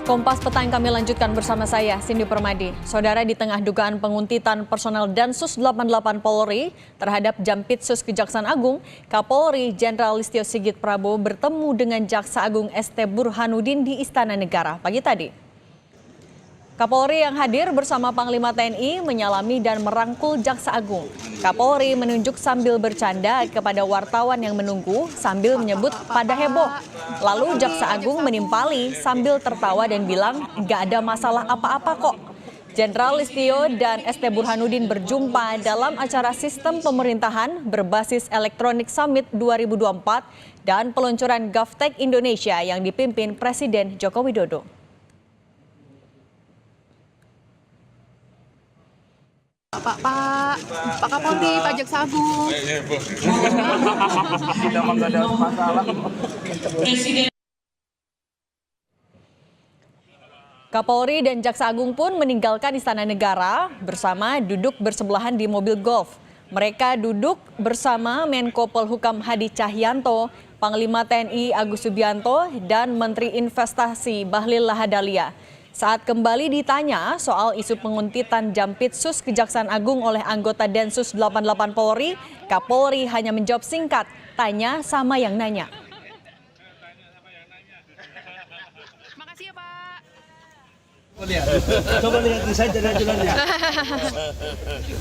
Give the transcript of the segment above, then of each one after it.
Kompas Petang kami lanjutkan bersama saya, Cindy Permadi. Saudara, di tengah dugaan penguntitan personel Densus 88 Polri terhadap Jampitsus Kejaksaan Agung, Kapolri Jenderal Listio Sigit Prabowo bertemu dengan Jaksa Agung ST Burhanuddin di Istana Negara pagi tadi. Kapolri yang hadir bersama Panglima TNI menyalami dan merangkul Jaksa Agung. Kapolri menunjuk sambil bercanda kepada wartawan yang menunggu sambil menyebut pada heboh. Lalu Jaksa Agung menimpali sambil tertawa dan bilang nggak ada masalah apa-apa kok. Jenderal Listio dan ST Burhanuddin berjumpa dalam acara sistem pemerintahan berbasis Electronic Summit 2024 dan peluncuran GovTech Indonesia yang dipimpin Presiden Joko Widodo. Pak Kapolri, Pak Jaksa Agung. Kapolri dan Jaksa Agung pun meninggalkan Istana Negara bersama duduk bersebelahan di mobil golf. Mereka duduk bersama Menko Polhukam Hadi Cahyanto, Panglima TNI Agus Subianto, dan Menteri Investasi Bahlil Lahadalia. Saat kembali ditanya soal isu penguntitan Jampitsus Kejaksaan Agung oleh anggota Densus 88 Polri, Kapolri hanya menjawab singkat, tanya sama yang nanya. Makasih ya, Pak. Coba lihat saja ajudannya.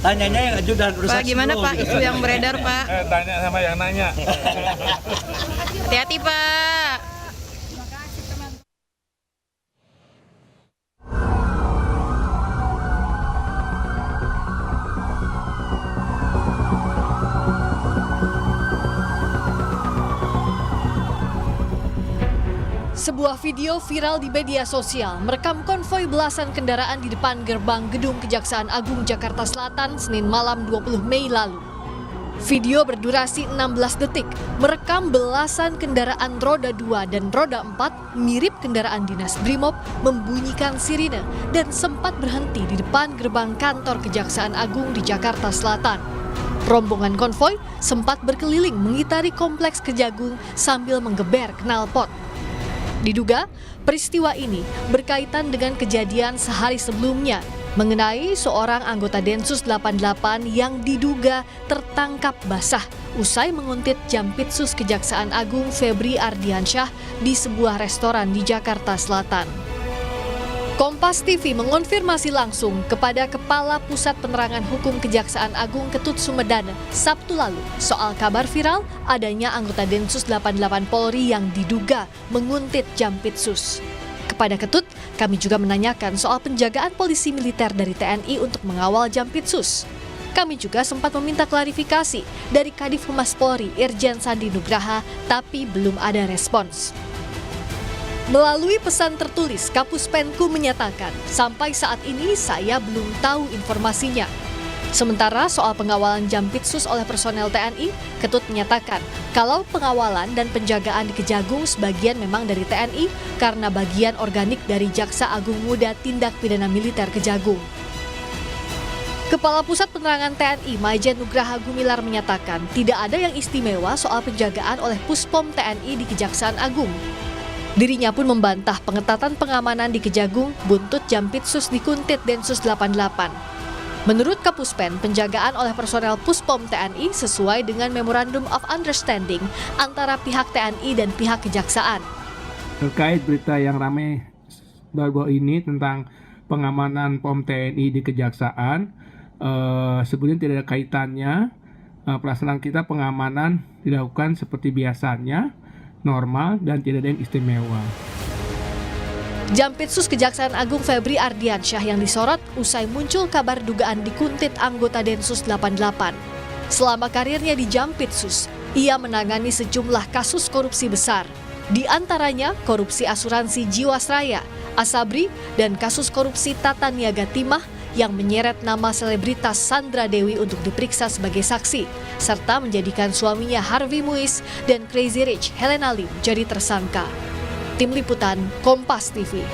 Tanyanya yang ajudan Pak, gimana Pak isu yang beredar, Pak? Tanya sama yang nanya. Hati-hati, Pak. Sebuah video viral di media sosial merekam konvoi belasan kendaraan di depan gerbang Gedung Kejaksaan Agung Jakarta Selatan Senin malam 20 Mei lalu. Video berdurasi 16 detik merekam belasan kendaraan roda 2 dan roda 4 mirip kendaraan dinas Brimob membunyikan sirine dan sempat berhenti di depan gerbang kantor Kejaksaan Agung di Jakarta Selatan. Rombongan konvoi sempat berkeliling mengitari kompleks Kejagung sambil menggeber knalpot. Diduga peristiwa ini berkaitan dengan kejadian sehari sebelumnya mengenai seorang anggota Densus 88 yang diduga tertangkap basah usai menguntit Jampitsus Kejaksaan Agung Febri Ardiansyah di sebuah restoran di Jakarta Selatan. Kompas TV mengonfirmasi langsung kepada Kepala Pusat Penerangan Hukum Kejaksaan Agung Ketut Sumedana Sabtu lalu soal kabar viral adanya anggota Densus 88 Polri yang diduga menguntit Jampitsus. Kepada Ketut, kami juga menanyakan soal penjagaan polisi militer dari TNI untuk mengawal Jampitsus. Kami juga sempat meminta klarifikasi dari Kadif Humas Polri Irjen Sandi Nugraha, tapi belum ada respons. Melalui pesan tertulis, Kapus Penku menyatakan, sampai saat ini saya belum tahu informasinya. Sementara soal pengawalan Jampitsus oleh personel TNI, Ketut menyatakan kalau pengawalan dan penjagaan di Kejagung sebagian memang dari TNI karena bagian organik dari Jaksa Agung Muda Tindak Pidana Militer Kejagung. Kepala Pusat Penerangan TNI Maijen Nugraha Gumilar menyatakan tidak ada yang istimewa soal penjagaan oleh Puspom TNI di Kejaksaan Agung. Dirinya pun membantah pengetatan pengamanan di Kejagung buntut Jampitsus dikuntit Densus 88. Menurut Kapuspen, penjagaan oleh personel Puspom TNI sesuai dengan Memorandum of Understanding antara pihak TNI dan pihak Kejaksaan. Terkait berita yang ramai baru ini tentang pengamanan POM TNI di Kejaksaan, sebenarnya tidak ada kaitannya. Pelaksanaan kita pengamanan dilakukan seperti biasanya, normal dan tidak ada yang istimewa. Jampitsus Kejaksaan Agung Febri Ardiansyah yang disorot usai muncul kabar dugaan dikuntit anggota Densus 88. Selama karirnya di Jampitsus, ia menangani sejumlah kasus korupsi besar. Di antaranya korupsi asuransi Jiwasraya, Asabri, dan kasus korupsi Tata Niaga Timah yang menyeret nama selebritas Sandra Dewi untuk diperiksa sebagai saksi, serta menjadikan suaminya Harvey Muiz dan Crazy Rich Helena Lim jadi tersangka. Tim Liputan Kompas TV.